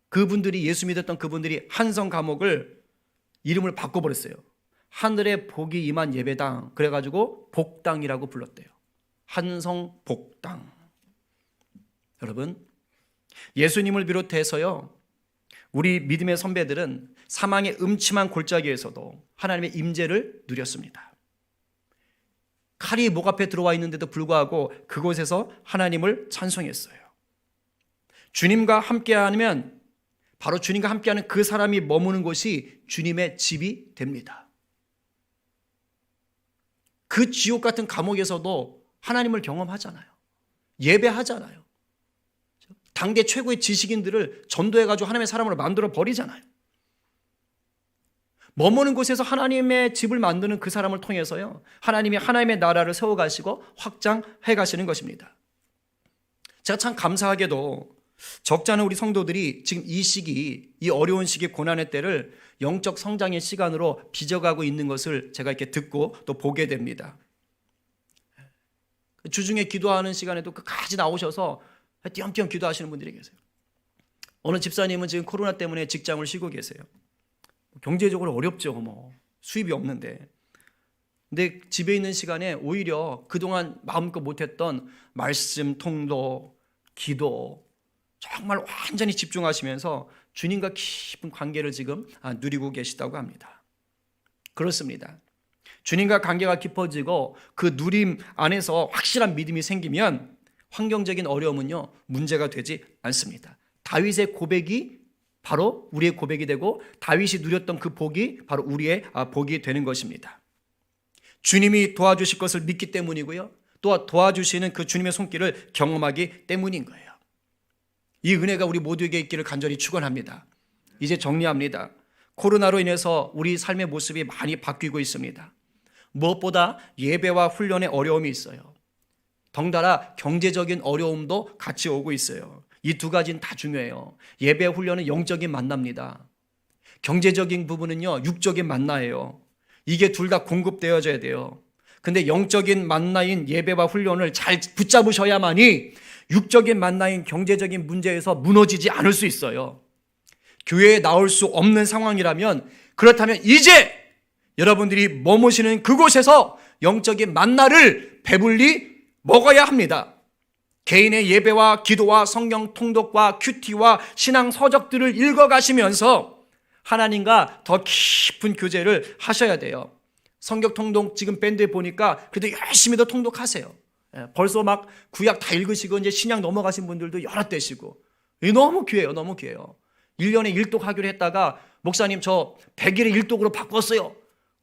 A: 그분들이 예수 믿었던 그분들이 한성 감옥을 이름을 바꿔버렸어요. 하늘의 복이 임한 예배당, 그래가지고 복당이라고 불렀대요. 한성 복당. 여러분, 예수님을 비롯해서요, 우리 믿음의 선배들은 사망의 음침한 골짜기에서도 하나님의 임재를 누렸습니다. 칼이 목 앞에 들어와 있는데도 불구하고 그곳에서 하나님을 찬송했어요. 주님과 함께하면 바로 주님과 함께하는 그 사람이 머무는 곳이 주님의 집이 됩니다. 그 지옥 같은 감옥에서도 하나님을 경험하잖아요. 예배하잖아요. 당대 최고의 지식인들을 전도해가지고 하나님의 사람으로 만들어 버리잖아요. 머무는 곳에서 하나님의 집을 만드는 그 사람을 통해서요, 하나님이 하나님의 나라를 세워가시고 확장해 가시는 것입니다. 제가 참 감사하게도 적지 않은 우리 성도들이 지금 이 시기, 이 어려운 시기 고난의 때를 영적 성장의 시간으로 빚어가고 있는 것을 제가 이렇게 듣고 또 보게 됩니다. 주중에 기도하는 시간에도 끝까지 나오셔서 띄엄띄엄 기도하시는 분들이 계세요. 어느 집사님은 지금 코로나 때문에 직장을 쉬고 계세요. 경제적으로 어렵죠. 뭐 수입이 없는데. 근데 집에 있는 시간에 오히려 그동안 마음껏 못했던 말씀, 통도, 기도 정말 완전히 집중하시면서 주님과 깊은 관계를 지금 누리고 계시다고 합니다. 그렇습니다. 주님과 관계가 깊어지고 그 누림 안에서 확실한 믿음이 생기면 환경적인 어려움은요 문제가 되지 않습니다. 다윗의 고백이 바로 우리의 고백이 되고 다윗이 누렸던 그 복이 바로 우리의 복이 되는 것입니다. 주님이 도와주실 것을 믿기 때문이고요. 또 도와주시는 그 주님의 손길을 경험하기 때문인 거예요. 이 은혜가 우리 모두에게 있기를 간절히 축원합니다. 이제 정리합니다. 코로나로 인해서 우리 삶의 모습이 많이 바뀌고 있습니다. 무엇보다 예배와 훈련에 어려움이 있어요. 덩달아 경제적인 어려움도 같이 오고 있어요. 이 두 가지는 다 중요해요. 예배 훈련은 영적인 만납니다. 경제적인 부분은요 육적인 만나예요. 이게 둘 다 공급되어져야 돼요. 근데 영적인 만나인 예배와 훈련을 잘 붙잡으셔야만이 육적인 만나인 경제적인 문제에서 무너지지 않을 수 있어요. 교회에 나올 수 없는 상황이라면, 그렇다면 이제 여러분들이 머무시는 그곳에서 영적인 만나를 배불리 먹어야 합니다. 개인의 예배와 기도와 성경 통독과 큐티와 신앙 서적들을 읽어가시면서 하나님과 더 깊은 교제를 하셔야 돼요. 성경 통독 지금 밴드에 보니까 그래도 열심히 더 통독하세요. 벌써 막 구약 다 읽으시고 이제 신약 넘어가신 분들도 여러 때시고 너무 귀해요. 너무 귀해요. 1년에 1독 하기로 했다가 목사님 저 100일에 1독으로 바꿨어요.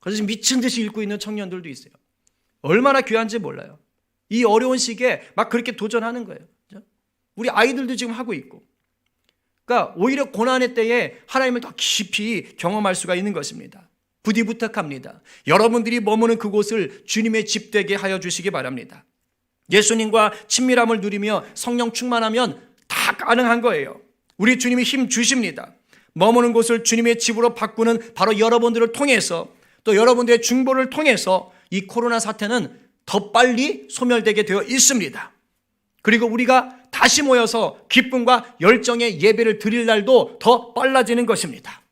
A: 그래서 미친 듯이 읽고 있는 청년들도 있어요. 얼마나 귀한지 몰라요. 이 어려운 시기에 막 그렇게 도전하는 거예요. 우리 아이들도 지금 하고 있고. 그러니까 오히려 고난의 때에 하나님을 더 깊이 경험할 수가 있는 것입니다. 부디 부탁합니다. 여러분들이 머무는 그곳을 주님의 집 되게 하여 주시기 바랍니다. 예수님과 친밀함을 누리며 성령 충만하면 다 가능한 거예요. 우리 주님이 힘 주십니다. 머무는 곳을 주님의 집으로 바꾸는 바로 여러분들을 통해서, 또 여러분들의 중보를 통해서 이 코로나 사태는 더 빨리 소멸되게 되어 있습니다. 그리고 우리가 다시 모여서 기쁨과 열정의 예배를 드릴 날도 더 빨라지는 것입니다.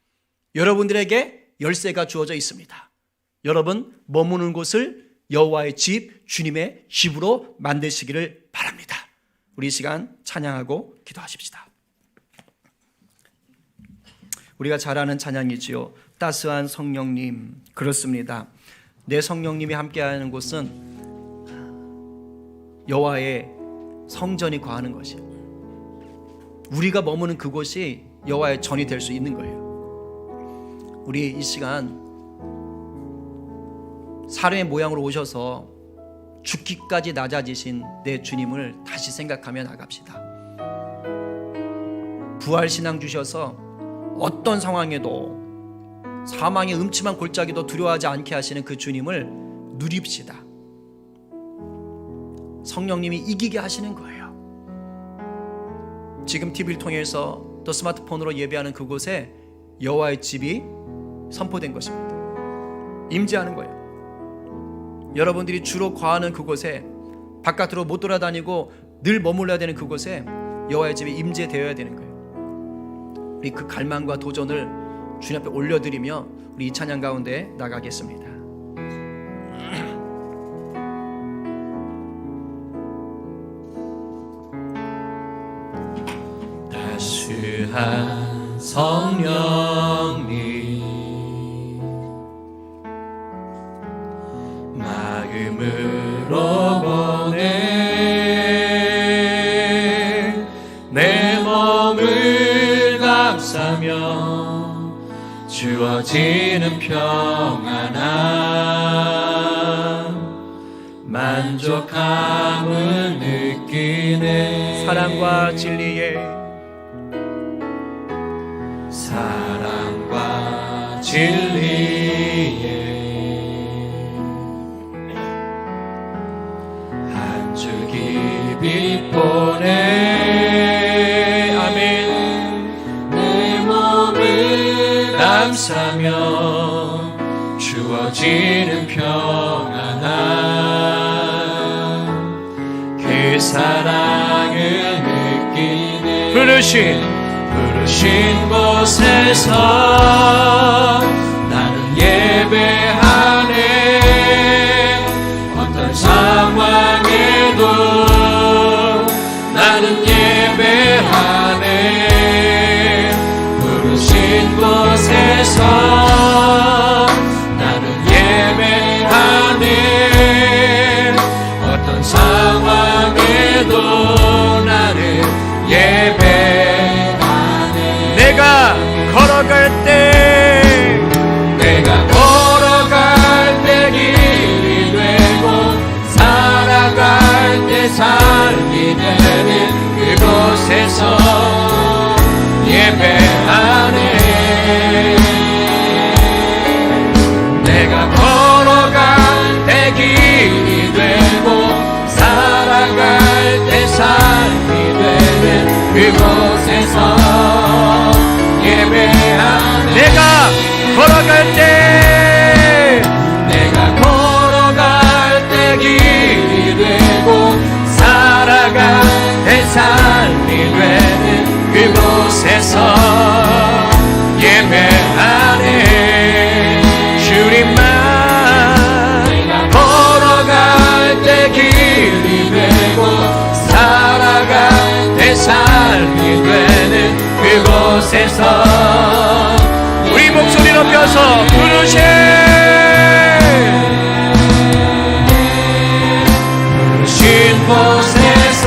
A: 여러분들에게 열쇠가 주어져 있습니다. 여러분 머무는 곳을 여호와의 집, 주님의 집으로 만드시기를 바랍니다. 우리 이 시간 찬양하고 기도하십시다. 우리가 잘 아는 찬양이지요. 따스한 성령님. 그렇습니다. 내 성령님이 함께하는 곳은 여호와의 성전이 거하는 것이에요. 우리가 머무는 그곳이 여호와의 전이 될 수 있는 거예요. 우리 이 시간 사람의 모양으로 오셔서 죽기까지 낮아지신 내 주님을 다시 생각하며 나갑시다. 부활신앙 주셔서 어떤 상황에도 사망의 음침한 골짜기도 두려워하지 않게 하시는 그 주님을 누립시다. 성령님이 이기게 하시는 거예요. 지금 TV를 통해서 또 스마트폰으로 예배하는 그곳에 여호와의 집이 선포된 것입니다. 임재하는 거예요. 여러분들이 주로 거하는 그곳에, 바깥으로 못 돌아다니고 늘 머물러야 되는 그곳에 여호와의 집이 임재되어야 되는 거예요. 우리 그 갈망과 도전을 주님 앞에 올려드리며 우리 이 찬양 가운데 나가겠습니다.
C: 따스한 성령님 마음으로 보내 내 몸을 감싸며 주어지는 평안함 만족함을 느끼네.
A: 사랑과 진리에
C: 한 주 깊이 보내.
A: 아멘.
C: 내 몸을 감싸며 주어지는 평안함 그 사랑을 느끼네. 부르신 곳에서 나는 예배하네. 어떤 상황에도 나는 예배하네. 부르신 곳에서 나는 예배하네.
A: 걸어갈 때
C: 내가 걸어갈 때 길이 되고 살아갈 때 삶이 되는 그곳에서 예배하네. 내가 걸어갈 때 길이 되고 살아갈 때 삶이 되는 그곳에서 예배하네.
A: 내가 걸어갈 때
C: 내가 걸어갈 때 길이 되고 살아갈 때 삶이 되는 그곳에서 예배하네. 주님만 내가 걸어갈 때 길이 되고 살아갈 때 삶이 되는 그곳에서
A: 우리 목소리 높여서 부르세.
C: 신 곳에서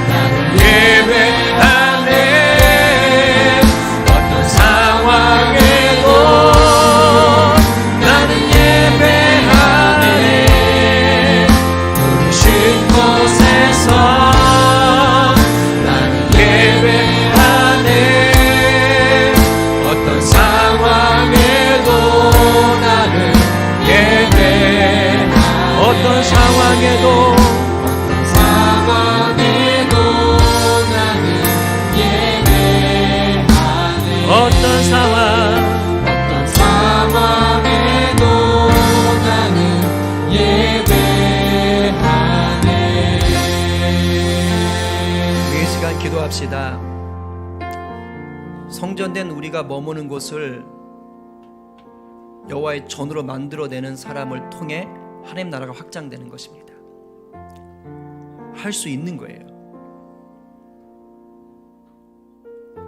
C: 나는 예배하네. 어떤 상황에도 나는 예배하네. 신 곳에서 나는 예배하네. 어떤 상황에도 나는 예배하네.
A: 어떤 상황에도
C: 나는 예배하네.
A: 어떤 상황에도
C: 나는 예배하네.
A: 이 시간 기도합시다. 성전된 우리가 머무는 곳을 여호와의 전으로 만들어내는 사람을 통해 하나님 나라가 확장되는 것입니다. 할 수 있는 거예요.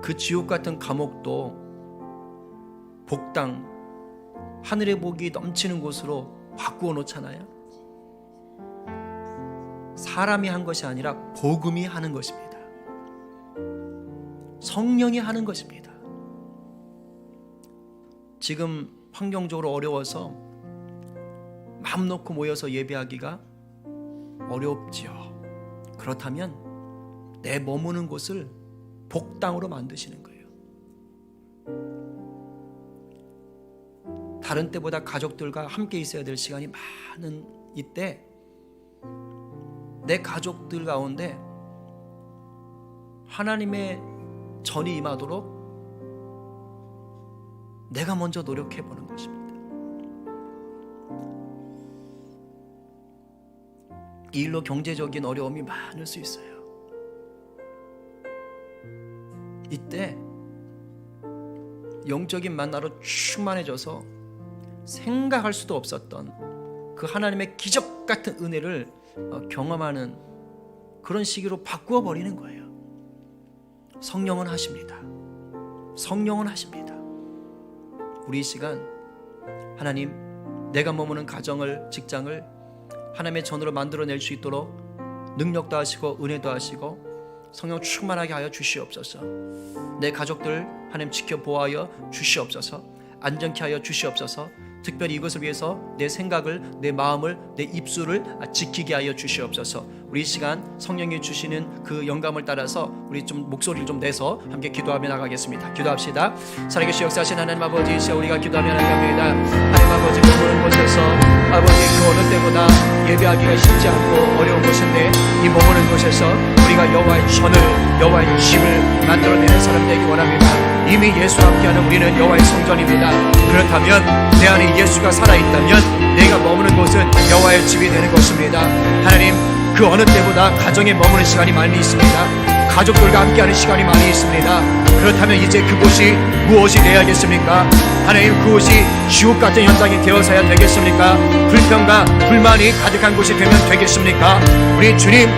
A: 그 지옥 같은 감옥도 복당, 하늘의 복이 넘치는 곳으로 바꾸어 놓잖아요. 사람이 한 것이 아니라 복음이 하는 것입니다. 성령이 하는 것입니다. 지금 환경적으로 어려워서 마음 놓고 모여서 예배하기가 어렵지요. 그렇다면 내 머무는 곳을 복당으로 만드시는 거예요. 다른 때보다 가족들과 함께 있어야 될 시간이 많은 이때 내 가족들 가운데 하나님의 전이 임하도록 내가 먼저 노력해 보는 것입니다. 이 일로 경제적인 어려움이 많을 수 있어요. 이때 영적인 만나로 충만해져서 생각할 수도 없었던 그 하나님의 기적 같은 은혜를 경험하는 그런 시기로 바꾸어 버리는 거예요. 성령은 하십니다. 성령은 하십니다. 우리 이 시간 하나님, 내가 머무는 가정을, 직장을 하나님의 전으로 만들어낼 수 있도록 능력도 하시고 은혜도 하시고 성령 충만하게 하여 주시옵소서. 내 가족들 하나님 지켜보아여 주시옵소서. 안전케 하여 주시옵소서. 특별히 이것을 위해서 내 생각을, 내 마음을, 내 입술을 지키게 하여 주시옵소서. 우리 이 시간 성령이 주시는 그 영감을 따라서 우리 좀 목소리를 좀 내서 함께 기도하며 나가겠습니다. 기도합시다. 살아계신 역사하신 하나님 아버지, 이제 우리가 기도하며 나갑니다. 하나님 아버지, 머무는 곳에서 아버지 그 어느 때보다 예배하기가 쉽지 않고 어려운 곳인데 이 머무는 곳에서 우리가 여호와의 전을, 여호와의 집을 만들어내는 사람 되기 원합니다. 이미 예수와 함께하는 우리는 여호와의 성전입니다. 그렇다면 내 안에 예수가 살아있다면 내가 머무는 곳은 여호와의 집이 되는 것입니다. 하나님, 그 어느 때보다 가정에 머무는 시간이 많이 있습니다. 가족들과 함께하는 시간이 많이 있습니다. 그렇다면 이제 그곳이 무엇이 되어야겠습니까? 하나님, 그곳이 지옥 같은 현장이 되어서야 되겠습니까? 불평과 불만이 가득한 곳이 되면 되겠습니까? 우리 주님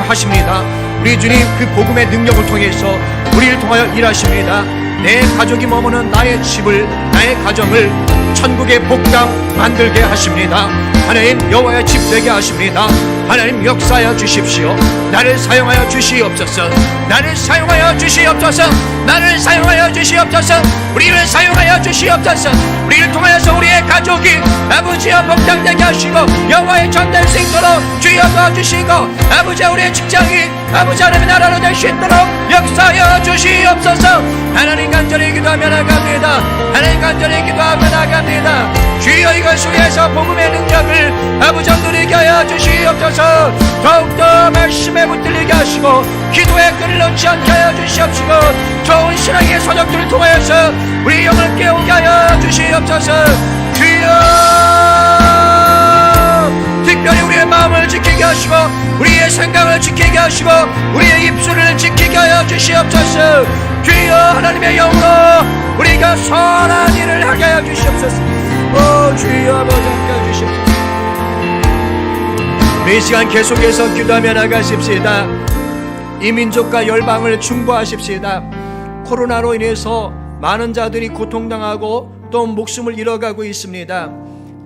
A: 하십니다. 우리 주님 그 복음의 능력을 통해서 우리를 통하여 일하십니다. 내 가족이 머무는 나의 집을, 나의 가정을
D: 천국의 복당 만들게 하십니다. 하나님 여호와의 집 되게 하십니다. 하나님 역사하여 주십시오. 나를 사용하여 주시옵소서. 나를 사용하여 주시옵소서. 나를 사용하여 주시옵소서. 우리를 사용하여 주시옵소서. 우리를 통하여서 우리의 가족이 아버지여 복당되게 하시고 여호와의 전될 수 있도록 주여 도와주시고 아버지 우리의 직장이 아버지 하나님의 나라로 될 수 있도록 역사하여 주시옵소서. 하나님 간절히 기도하며 나갑니다. 하나님 간절히 기도하며 나갑니다. 주여 이것을 위해서 복음의 능력을 아버지 누리게 하여 주시옵소서. 더욱더 말씀에 붙들리게 하시고 기도의 끈을 놓지 않게 하여 주시옵시고 좋은 신앙의 서적들을 통하여서 우리 영을 깨우게 하여 주시옵소서. 주여 특별히 우리의 마음을 지키게 하시고 우리의 생각을 지키게 하시고 우리의 입술을 지키게 하여 주시옵소서. 주여 하나님의 영으로 우리가 선한 일을 하게 하여 주시옵소서. 오 주여 아버지 함께 하여 주시옵소서. 이 시간 계속해서 기도하며 나가십시다. 이 민족과 열방을 중보하십시다. 코로나로 인해서 많은 자들이 고통당하고 또 목숨을 잃어가고 있습니다.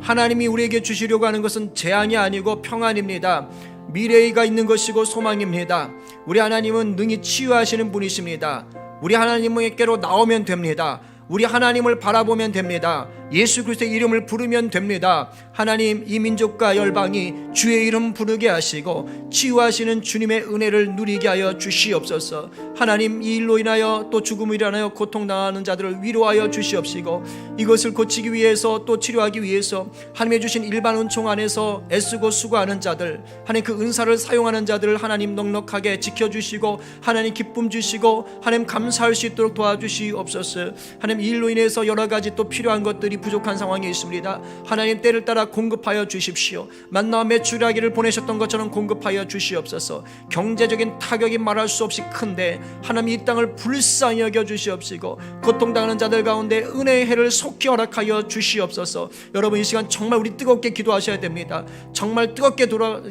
D: 하나님이 우리에게 주시려고 하는 것은 재앙이 아니고 평안입니다. 미래가 있는 것이고 소망입니다. 우리 하나님은 능히 치유하시는 분이십니다. 우리 하나님에게로 나오면 됩니다. 우리 하나님을 바라보면 됩니다. 예수 그리스도의 이름을 부르면 됩니다. 하나님 이 민족과 열방이 주의 이름 부르게 하시고 치유하시는 주님의 은혜를 누리게 하여 주시옵소서. 하나님 이 일로 인하여 또 죽음으로 인하여 고통당하는 자들을 위로하여 주시옵시고 이것을 고치기 위해서 또 치료하기 위해서 하나님의 주신 일반 은총 안에서 애쓰고 수고하는 자들 하나님 그 은사를 사용하는 자들을 하나님 넉넉하게 지켜주시고 하나님 기쁨 주시고 하나님 감사할 수 있도록 도와주시옵소서. 하나님 이 일로 인해서 여러 가지 또 필요한 것들이 부족한 상황이 있습니다. 하나님 때를 따라 공급하여 주십시오. 만나와 메추라기를 보내셨던 것처럼 공급하여 주시옵소서. 경제적인 타격이 말할 수 없이 큰데 하나님 이 땅을 불쌍히 여겨 주시옵시고 고통당하는 자들 가운데 은혜의 해를 속히 허락하여 주시옵소서. 여러분 이 시간 정말 우리 뜨겁게 기도하셔야 됩니다. 정말 뜨겁게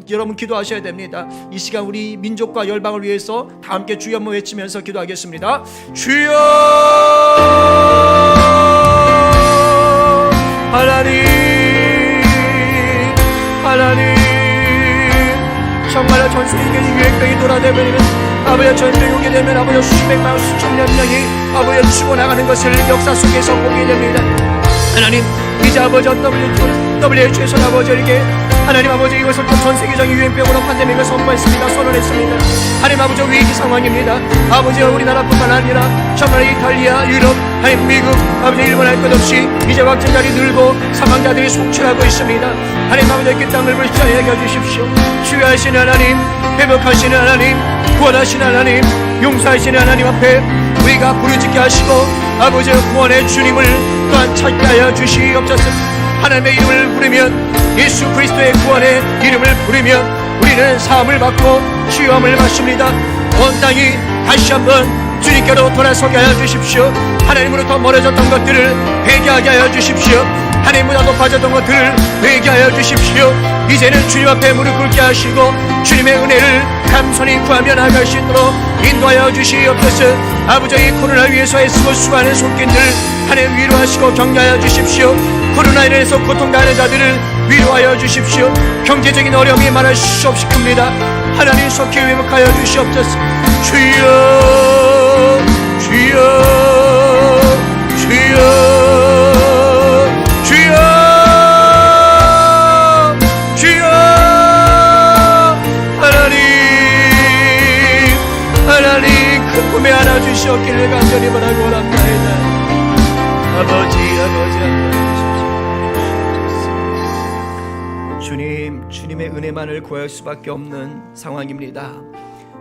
D: 여러분 기도하셔야 됩니다. 이 시간 우리 민족과 열방을 위해서 다 함께 주여 한번 외치면서 기도하겠습니다. 주여 하나님 하나님 정말로 전 세계에 유행병이 돌아다니는 아버지 전쟁이 오게 되면 아버지 수백만 수천만 명이 아버지 죽어나가는 것을 역사 속에서 보게 됩니다. 하나님 이제 아버지 WHO에서 아버지에게 하나님 아버지 이것을 또 전 세계적인 유행병으로 팬데믹을 선포했습니다. 선언했습니다. 하나님 아버지 위기 상황입니다. 아버지 우리나라뿐만 아니라 정말 이탈리아, 유럽, 하나님 미국, 아버지 일본 할 것 없이 이제 확진자들이 늘고 사망자들이 속출하고 있습니다. 하나님 아버지 그 땅을 불쌍히 여겨주십시오. 치유하시는 하나님, 회복하시는 하나님, 구원하시는 하나님, 용서하시는 하나님 앞에 우리가 부르짖게 하시고 아버지 구원의 주님을 또한 찾게 하여 주시옵소서. 하나님의 이름을 부르면 예수 그리스도의 구원의 이름을 부르면 우리는 사함을 받고 치유함을 받습니다. 온 땅이 다시 한번 주님께로 돌아서게 하여 주십시오. 하나님으로부터 멀어졌던 것들을 회개하게 하여 주십시오. 하나님보다 높아졌던 것들을 회개하여 주십시오. 이제는 주님 앞에 무릎 꿇게 하시고 주님의 은혜를 감사히 구하며 나아갈 수 있도록 인도하여 주시옵소서. 아버지 이 코로나 위해서 애쓰고 수고하는 손길들 하나님 위로하시고 격려하여 주십시오. 코로나 인해서 고통당하는 자들을 위로하여 주십시오. 경제적인 어려움이 말할 수 없이 큽니다. 하나님 속히 회복하여 주시옵소서. 주여 주여 주여 주여 주여 하나님 큰 꿈에 안아주시옵기를 간절히 바라고 원합니다. 아버지 주님의 은혜만을 구할 수밖에 없는 상황입니다.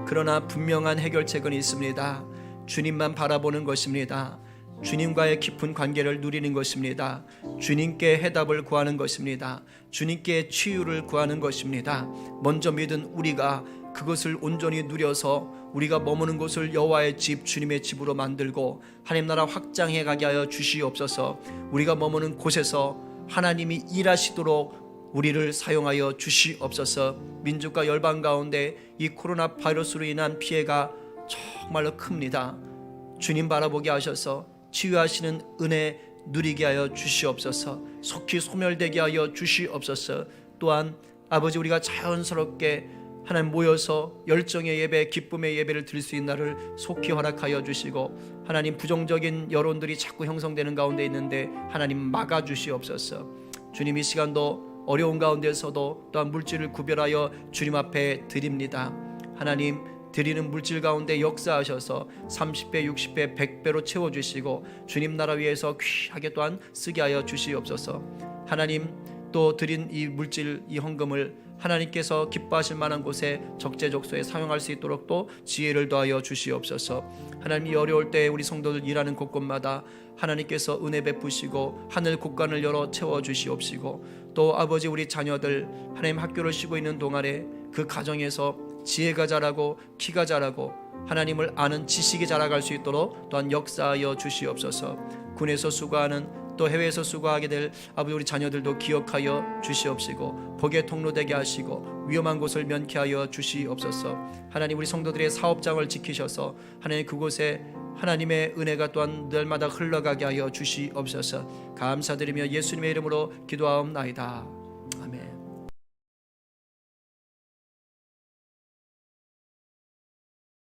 D: 그러나 분명한 해결책은 있습니다. 주님만 바라보는 것입니다. 주님과의 깊은 관계를 누리는 것입니다. 주님께 해답을 구하는 것입니다. 주님께 치유를 구하는 것입니다. 먼저 믿은 우리가 그것을 온전히 누려서 우리가 머무는 곳을 여호와의 집 주님의 집으로 만들고 하나님 나라 확장해 가게 하여 주시옵소서. 우리가 머무는 곳에서 하나님이 일하시도록 우리를 사용하여 주시옵소서. 민족과 열방 가운데 이 코로나 바이러스로 인한 피해가 정말로 큽니다. 주님 바라보게 하셔서 치유하시는 은혜 누리게 하여 주시옵소서. 속히 소멸되게 하여 주시옵소서. 또한 아버지 우리가 자연스럽게 하나님 모여서 열정의 예배, 기쁨의 예배를 드릴 수 있는 날을 속히 허락하여 주시고, 하나님 부정적인 여론들이 자꾸 형성되는 가운데 있는데 하나님 막아 주시옵소서. 주님 이 시간도 어려운 가운데서도 또한 물질을 구별하여 주님 앞에 드립니다. 하나님 드리는 물질 가운데 역사하셔서 30배, 60배, 100배로 채워주시고 주님 나라 위해서 귀하게 또한 쓰게 하여 주시옵소서. 하나님 또 드린 이 물질, 이 헌금을 하나님께서 기뻐하실 만한 곳에 적재적소에 사용할 수 있도록 또 지혜를 더하여 주시옵소서. 하나님 이 어려울 때 우리 성도들 일하는 곳곳마다 하나님께서 은혜 베푸시고 하늘 곳간을 열어 채워주시옵시고, 또 아버지 우리 자녀들 하나님 학교를 쉬고 있는 동안에 그 가정에서 지혜가 자라고 키가 자라고 하나님을 아는 지식이 자라갈 수 있도록 또한 역사하여 주시옵소서. 군에서 수고하는 또 해외에서 수고하게 될 아버지 우리 자녀들도 기억하여 주시옵시고 복의 통로 되게 하시고 위험한 곳을 면케하여 주시옵소서. 하나님 우리 성도들의 사업장을 지키셔서 하나님 그곳에 하나님의 은혜가 또한 날마다 흘러가게 하여 주시옵소서. 감사드리며 예수님의 이름으로 기도하옵나이다. 아멘.